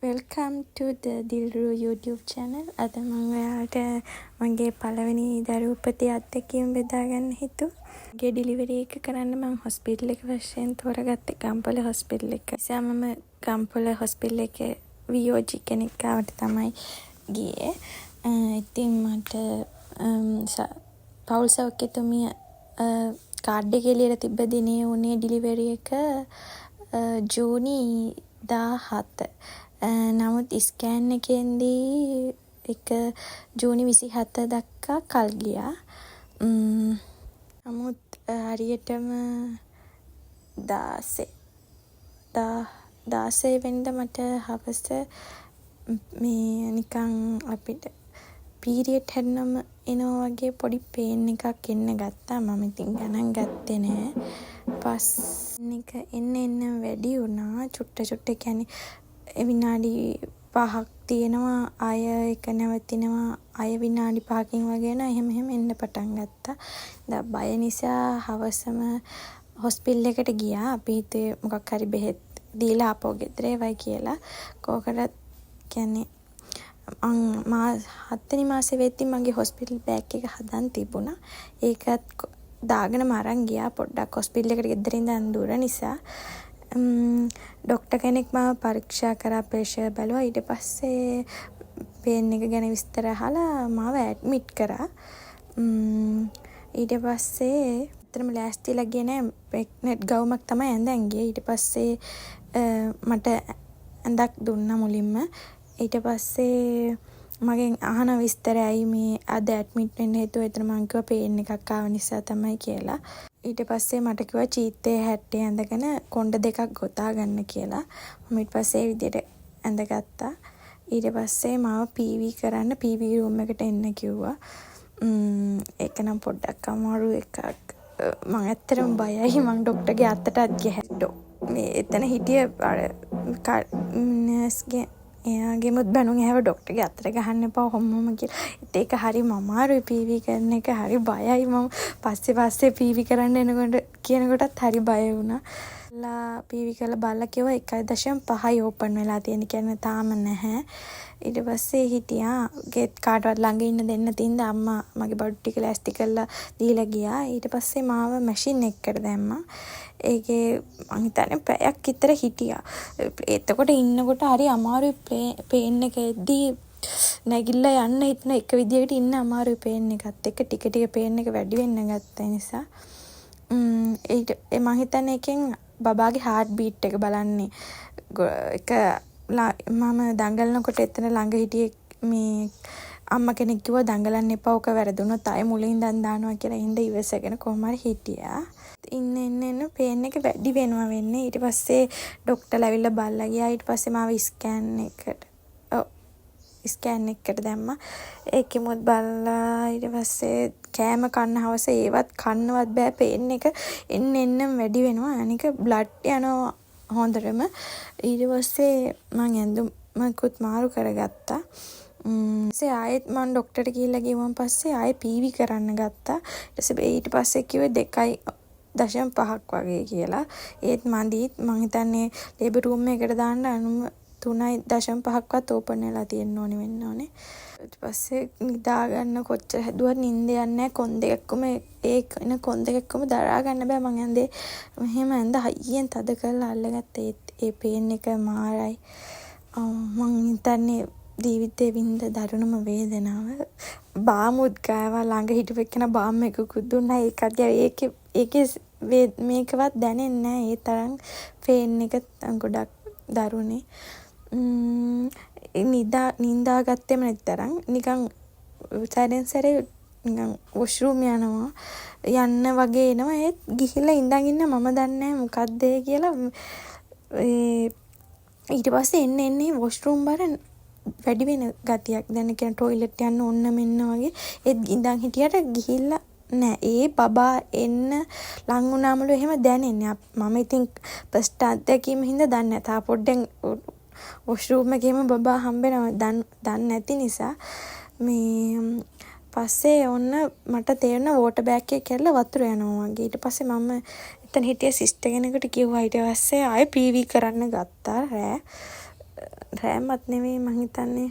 Welcome to the Dilru YouTube channel. අද මම ඔයාලට මගේ පළවෙනි දරුවෝ උපතේ අත්දැකීම් බෙදා ගන්න හිතුවා. මගේ ඩිලිවරි එක කරන්න මම හොස්පිටල් එක වශයෙන් තෝරගත්තේ ගම්පොළ හොස්පිටල් එක. නිසා මම ගම්පොළ හොස්පිටල් එකේ VOG කෙනෙක් ගාවට තමයි ගියේ. ඉතින් මට පෞල් සෞඛ්‍යතුමිය කාඩ් එකේ ලියලා තිබ්බ දිනේ උනේ ඩිලිවරි එක ජූනි 17. නමුත් ස්කෑන් එකෙන්දී එක ජූනි 27 දක්වා කල් ගියා. නමුත් හරියටම 16 වෙනිදා මට හවස මේ නිකන් අපිට පීරියඩ් හැදුනම එනවා වගේ පොඩි පේන් එකක් එන්න ගත්තා. මම ඉතින් ගණන් ගත්තේ නෑ. එක එන්න වැඩි වුණා. චුට්ට කියන්නේ විනාඩි 5ක් තියෙනවා අය එක නැවතිනවා අය විනාඩි 5කින් වගේ නා එහෙම එන්න පටන් ගත්තා. දැන් බය නිසා හවසම හොස්පිටල් එකට ගියා. අපි හිතුවේ මොකක් හරි බෙහෙත් දීලා ආපහු ගෙදර එවයි කියලා. කොහොකටත් කියන්නේ හත්වෙනි මාසේ වෙද්දි මගේ හොස්පිටල් බෑග් එක හදන් තිබුණා. ඒකත් දාගෙනම අරන් ගියා. පොඩ්ඩක් හොස්පිටල් එකට ගෙදර ඉඳන් දුර නිසා. ඩොක්ටර් කෙනෙක් මාව පරීක්ෂා කරා, ප්‍රෙෂර් බැලුවා. ඊට පස්සේ පේන් එක ගැන විස්තර අහලා මාව ඇඩ්මිට් කරා. ඊට පස්සේ අතරම ලෑස්තිලා ගියේ නෑ. ප්‍රෙග්නන්ට් ගවුමක් තමයි ඇඳන් ගියේ. ඊට පස්සේ මට ඇඳක් දුන්නා මුලින්ම. ඊට පස්සේ මගෙන් අහන විස්තරයි මේ අද ඇඩ්මිට් වෙන්න හේතුව. එතන මං කිව්වා පේන් එකක් ආව නිසා තමයි කියලා. ඊට පස්සේ මට කිව්වා චීත්තේ හැට්ටේ ඇඳගෙන කොණ්ඩ දෙකක් ගොතා ගන්න කියලා. මම ඊට පස්සේ ඒ විදිහට ඇඳගත්තා. ඊට පස්සේ මාව PV කරන්න PV රූම් එකට එන්න කිව්වා. ඒක නම් පොඩ්ඩක් අමාරු එකක්. මම ඇත්තටම බයයි. මං ඩොක්ටර්ගේ අතටත් ගියා. මේ එතන හිටිය අර නර්ස්ගේ එයාගෙමුත් බැනුම් ඇහුවා ඩොක්ටර්ගේ අතට ගහන්න එපා ඔහොමම කියලා. ඒක හරිම අමාරුයි PV කරන එක. හරි බයයි මම. පස්සේ PV කරන්න එනකොට කියනකොටත් හරි බය වුණා. PV කරලා බලලා කිව්වා 1.5යි ඕපන් වෙලා තියෙන. කියන්නේ තාම නැහැ. ඊට පස්සේ හිටියා ගේට් කාටවත් ළඟ ඉන්න දෙන්න තින්ද අම්මා මගේ බඩු ටික ලෑස්ති කරලා දීලා ගියා. ඊට පස්සේ මාව මැෂින් එකකට දැම්මා. ඒකේ මං හිතන්නේ පැයක් විතර හිටියා. එතකොට ඉන්නකොට හරි අමාරුයි පේන් එක එද්දී නැගිටලා යන්න හිතන එක විදියකට ඉන්න අමාරුයි පේන් එකත් එක්ක ටික පේන් එක වැඩි වෙන්න ගත්ත නිසා මං හිතන්නේ එකෙන් බබාගේ හાર્ට් බීට් එක බලන්නේ එක මම දඟලනකොට එතන ළඟ හිටියේ මේ අම්මා කෙනෙක් කිව්වා දඟලන්න එපා ඔක වැරදුනොත් ආයෙ මුලින් ඉඳන් දානවා කියලා. හින්දා ඉවසගෙන කොහොම හරි හිටියා. ඉන්න පේන් එක වැඩි වෙනවා වෙන්නේ. ඊට පස්සේ ඩොක්ටර්ලා ඇවිල්ලා බලලා ගියා. ඊට පස්සේ මාව ස්කෑන් එකකට දැම්මා. ඒකෙමුත් බලලා ඊට පස්සේ කෑම කන්න හවස ඒවත් කන්නවත් බෑ. පේන් එක එන්න වැඩි වෙනවා. අනික බ්ලඩ් යනවා හොඳටම. ඊට පස්සේ මං ඇඳුමකුත් මාරු කරගත්තා. ආයෙත් මම ඩොක්ටර්ට ගිහිල්ලා ගිහුවන් පස්සේ ආයෙ PV කරන්න ගත්තා. ඊට පස්සේ කිව්වේ 2.5ක් වගේ කියලා. ඒත් මදි. මං හිතන්නේ ලේබර් රූම් එකකට දාන්න අනුම 3.5ක්වත් ඕපන් වෙලා තියෙන්න ඕනේ වෙන්න ඕනේ. ඊට පස්සේ නිදා ගන්න කොච්චර හැදුවත් නිින්ද යන්නේ නැහැ. කොන් දෙකක්ම දරා ගන්න බෑ. මං ඇඳේ මෙහෙම ඇඳ හයියෙන් තද කරලා අල්ලගත්තා. ඒ පේන් එක මාරයි. මං හිතන්නේ ජීවිතේ වින්ද දරුණුම වේදනාව. බාමුත් ගාවා ළඟ හිටපු එක්කන බාම් එකකුත් දුන්නා. ඒකේ මේකවත් දැනෙන්නේ නැහැ. ඒ තරම් පේන් එක ගොඩක් දරුණේ. නින්දා ගත්තේම නැතරම් නිකන් සැරෙන් නිකන් වොෂ්රූම් යන්න වගේ එනවා. ඒත් ගිහිල්ලා ඉඳන් ඉන්න මම දන්නේ නැහැ මොකද්ද කියලා. ඊට පස්සේ එන්නේ වොෂ්රූම් බර වැඩි වෙන ගතියක්. දැන් කියන টয়ලට් යන්න ඕන්න මෙන්න වගේ. ඒත් ඉඳන් හිටියට ගිහිල්ලා නෑ. ඒ බබා එන්න ලං වුණාමලු එහෙම දැනෙන්නේ. මම ඉතින් ෆස්ට් අත්දැකීම හින්දා දන්නේ නැහැ. තා පොඩ්ඩෙන් වොෂ්රූම් එකේම බබා හම්බෙනවා දන්නේ නැති නිසා. මේ පස්සේ ඔන්න මට තේරෙන වෝටර් බෑග් එක කැරලා වතුර යනවා වගේ. ඊට පස්සේ මම එතන හිටිය සිස්ටර් කෙනෙකුට කිව්වා. ඊට පස්සේ ආයෙ PV කරන්න ගත්තා රෑ. රෑමත් නෙවෙයි මං හිතන්නේ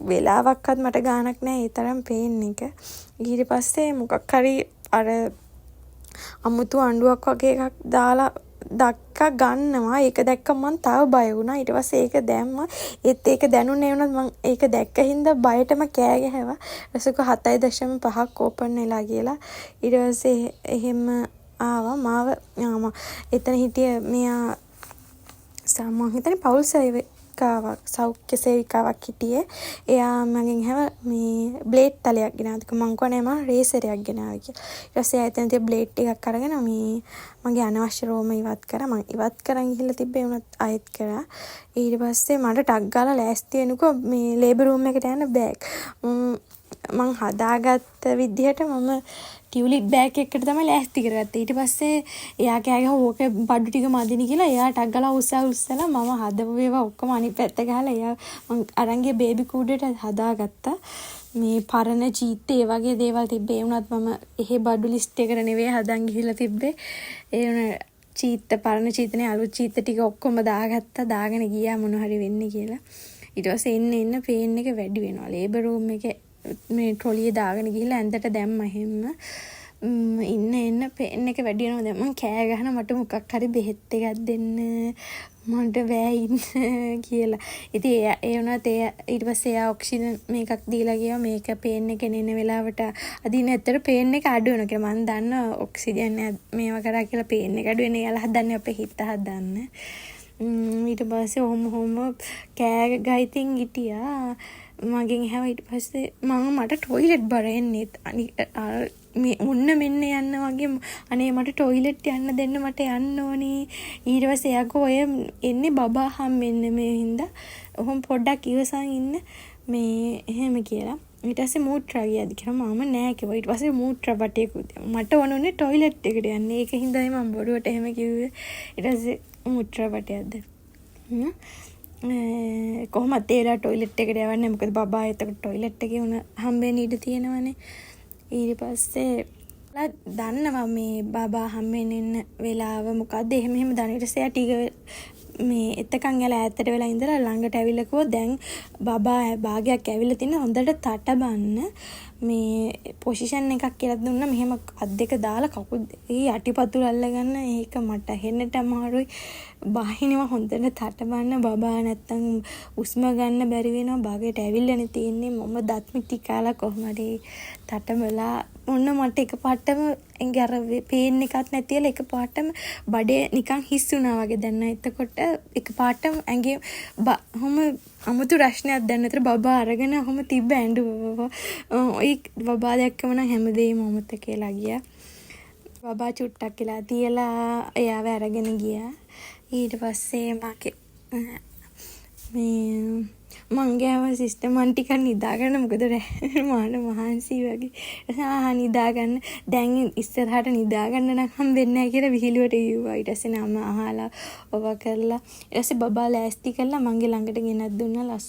වෙලාවක්වත් මට ගානක් නෑ ඒ තරම් පේන එක. ඊට පස්සේ මොකක් හරි අර අමුතු අඬුවක් වගේ එකක් දාලා දැක්ක ගන්නවා. ඒක දැක්කම මං තව බය වුණා. ඊට පස්සේ ඒක දැම්මා. ඒත් ඒක දැනුනේ වුණත් මං ඒක දැක්ක හින්දා බයටම කෑ ගැහැවා. ඊටසක 7.5ක් ඕපන් වෙලා කියලා. ඊට පස්සේ එහෙම ආවා මාව එතන හිටිය මෙයා මං හිතන්නේ පෞල් සේවිකාවක් සෞඛ්‍ය සේවිකාවක් හිටියේ. එයා මගෙන් හැව මේ බ්ලේඩ් තලයක් ගෙනාවා. මං කිව්වා නෑ මම රේසරයක් ගෙනාවා කියලා. ඊට පස්සේ එතන තියෙන බ්ලේඩ් ටිකක් අරගෙන මේ මගේ අනවශ්‍ය රෝම ඉවත් කරා. මං ඉවත් කරන් ගිහලා තිබ්බේ උනත් ආයෙත් කරා. ඊට පස්සේ මට ටක් ගාලා ලෑස්ති වෙනකෝ මේ ලේබර් රූම් එකට යන්න බෑග්. මං හදාගත්ත විදිහට මම ටියුලිප් බෑග් එකකට තමයි ලෑස්ති කරගත්තේ. ඊට පස්සේ එයා කෑ ගහුවා ඕක බඩු ටික මදිනි කියලා. එයා ටක් ගාලා උස්සලා මම හදපු ඒවා ඔක්කොම අනිත් පැත්ත ගහලා එයා මං අරන් ගිය බේබි කූඩේට හදාගත්තා. මේ පරණ චීත් ඒ වගේ දේවල් තිබ්බේ. ඒ වුණත් මම එහෙ බඩු ලිස්ට් එකට නෙවෙයි හදන් ගිහිල්ලා තිබ්බේ. ඒ වුණ චීත් පරණ චීතනේ අලුත් චීත් ටික ඔක්කොම දාගත්තා. දාගෙන ගියා මොන හරි වෙන්නේ කියලා. ඊට පස්සේ එන්න පේන් එක වැඩි වෙනවා. ලේබර් රූම් එකේ මේ ට්‍රොලිය දාගෙන ගිහිල්ලා ඇඳට දැම්ම එහෙම. එන්න පේන් එක වැඩි වෙනවා. දැන් මං කෑ ගහන මට මොකක් හරි බෙහෙත් එකක් දෙන්න මට බෑ ඉන්න කියලා. ඉතින් ඒ වුණත් ඊට පස්සේ එයා ඔක්සිජන් මේකක් දීලා ගියා. මේක පේන් එක එන වෙලාවට අදින ඇත්තට පේන් එක අඩු වෙනවා කියලා. මං දන්නවා ඔක්සිජන් මේවා කරා කියලා පේන් එක අඩු වෙන. එයාලා හදන්නේ අපේ හිත හදන්න. ඊට පස්සේ ඔහොම කෑ ගයිතින් හිටියා. මගෙන් හැව ඊට පස්සේ මට ටොයිලට් බර එන්නේ මේ මුන්න මෙන්න යන්න වගේ අනේ මට ටොයිලට් යන්න දෙන්න මට යන්න ඕනේ. ඊට පස්සේ එයාකෝ ඔය එන්නේ බබා හම්බෙන්න මේ හින්දා ඔහොම පොඩ්ඩක් ඉවසන් ඉන්න මේ එහෙම කියලා. ඊට පස්සේ මූත්‍රා ගියාද කියලා මම නෑ කිව්වා. ඊට පස්සේ මූත්‍රා බටේකුත් මට ඕනේ ටොයිලට් එකට යන්න. ඒක හින්දායි මම බොරුවට එහෙම කිව්වේ. ඊට පස්සේ මූත්‍රා බටයක්ද කොහොමද ඒලා ටොයිලට් එකට යවන්නේ. මොකද බබා එතකොට ටොයිලට් එකේ උන හම්බෙන්න ඉඩ තියෙනවනේ. ඊට පස්සේ දන්නවා මේ බබා හම්බෙන්න එන්න වෙලාව මොකද්ද එහෙම දන්න. ඊට පස්සේ ටික මේ එතකන් යලා ඈතට වෙලා ඉඳලා ළඟට ඇවිල්ලා කිව්වා දැන් බබා භාගයක් ඇවිල්ලා තින්න හොඳට තටබන්න මේ පොසිෂන් එකක් කියලා දුන්නා. මෙහෙම අත් දෙක දාලා කකුල් යටිපතුල් අල්ලගන්න. ඒක මට හෙන්නට අමාරුයි. බාහිනව හොඳට තටබන්න. බබා නැත්තම් උස්ම ගන්න බැරි වෙනවා. භාගයට ඇවිල්ලානේ තියෙන්නේ. මම දත් මිටි කාලා කොහමද තටබලා ඔන්න මට එකපාරටම එංගේ අර පේන් එකක් නැතිලා එකපාරටම බඩේ නිකන් හිස් වුණා වගේ දැන්න. එතකොට එකපාරටම ඇඟේ ඔහොම අමුතු රශ්නයක් දැන්නතර බබා අරගෙන ඔහොම තිබ්බ ඇඬුව. ඔය බබා දැක්කම නම් හැමදේම අමුත කියලා ගියා. බබා චුට්ටක් කියලා තියලා එයාව අරගෙන ගියා. ඊට පස්සේ මේ මං ගෑව සිස්ටර් මන් ටිකක් නිදාගන්න. මොකද මාන මහන්සි වගේ නිදාගන්න. දැන් ඉස්සරහට නිදාගන්න නම් හම්බෙන්නේ නැහැ කියලා විහිළුවට කිව්වා. ඊට පස්සේ නම අහලා ඔව කරලා ඊට පස්සේ බබා ලෑස්ති කරලා මංගේ ළඟට ගෙනත් දුන්නා.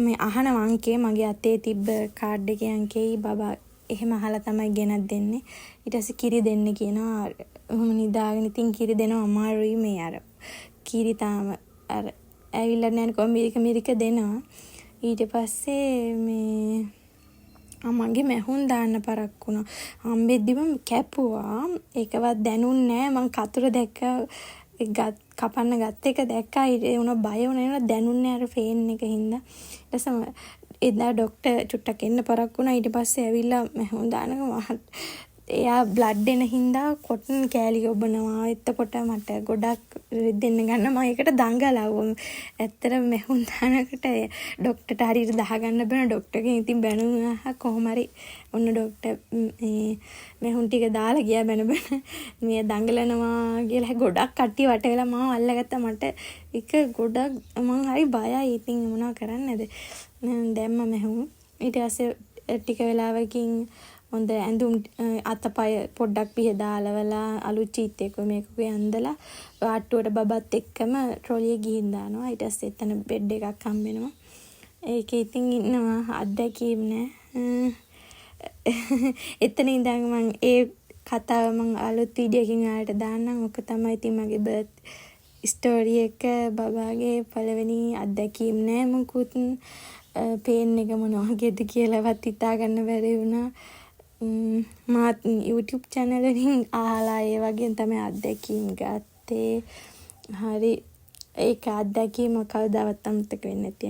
මේ අහන අංකේ මගේ අතේ තිබ්බ කාඩ් එකේ අංකේ බබා එහෙම අහලා තමයි ගෙනත් දෙන්නේ. ඊට පස්සේ කිරි දෙන්න කියනවා. ඔහොම නිදාගෙන ඉතින් කිරි දෙනවා අමාරුයි. මේ අර කිරි තාම අර ඇවිල්ලා නෑන කොමිරික දෙනවා. ඊට පස්සේ මේ මගේ මැහුන් දාන්න පරක් වුණා. හම්බෙද්දිම කැපුවා. ඒකවත් දැනුන්නේ නෑ. මං කතුර දැක්ක කපන්න ගත්ත එක දැක්කා. ඒ උන බය වුණා. දැනුන්නේ අර ෆේන් එක හින්දා. ඊට එදා ඩොක්ටර් චුට්ටක් එන්න පරක් වුණා. ඊට පස්සේ ඇවිල්ලා මැහුන් දානක එයා බ්ලඩ් එන හින්දා කොටන් කෑලි ඔබනවා. එතකොට මට ගොඩක් දෙන්න ගන්න මම ඒකට දඟලවුවා. ඇත්තට මෙහුන් දානකට ඩොක්ටර්ට හරියට දාගන්න බෑ. ඩොක්ටර්ගෙන් ඉතින් බැනුවා කොහොම හරි ඔන්න ඩොක්ටර් මේ මෙහුන් ටික දාලා ගියා බැන මේ දඟලනවා කියලා ගොඩක් කට්ටිය වට වෙලා මාව අල්ලගත්තා. මට එක ගොඩක් මං හරි බයයි. ඉතින් මොනවා කරන්නේද දැම්ම මෙහුන්. ඊට පස්සේ ටික වෙලාවකින් හොඳ ඇඳුම් අතපය පොඩ්ඩක් පිහදාලවලා අලුත් චීත් එක මේකකුවේ ඇඳලා ආට්ටුවට බබත් එක්කම ට්‍රොලිය ගිහින් දානවා. ඊට පස්සේ එතන බෙඩ් එකක් හම්බ වෙනවා. ඒකේ ඉතින් ඉන්නවා අත්දැකීම් නෑ. එතන ඉඳන් මම ඒ කතාව මම අලුත් වීඩියෝ එකකින් ආයෙත් දාන්නම්. ඔක තමයි ඉතින් මගේ බර්ත් ස්ටෝරි එක බබාගේ පළවෙනි අත්දැකීම් නෑ මොකුත්. පේන් එක මොන වගේද කියලාවත් හිතා ගන්න බැරි වුණා. මාත් YouTube channel වලින් අහලා ඒ වගේ තමයි අත්දැකීම් ගත්තේ. හරි ඒක අත්දැකීම කවදාවත් අමතක වෙන්නේ නැති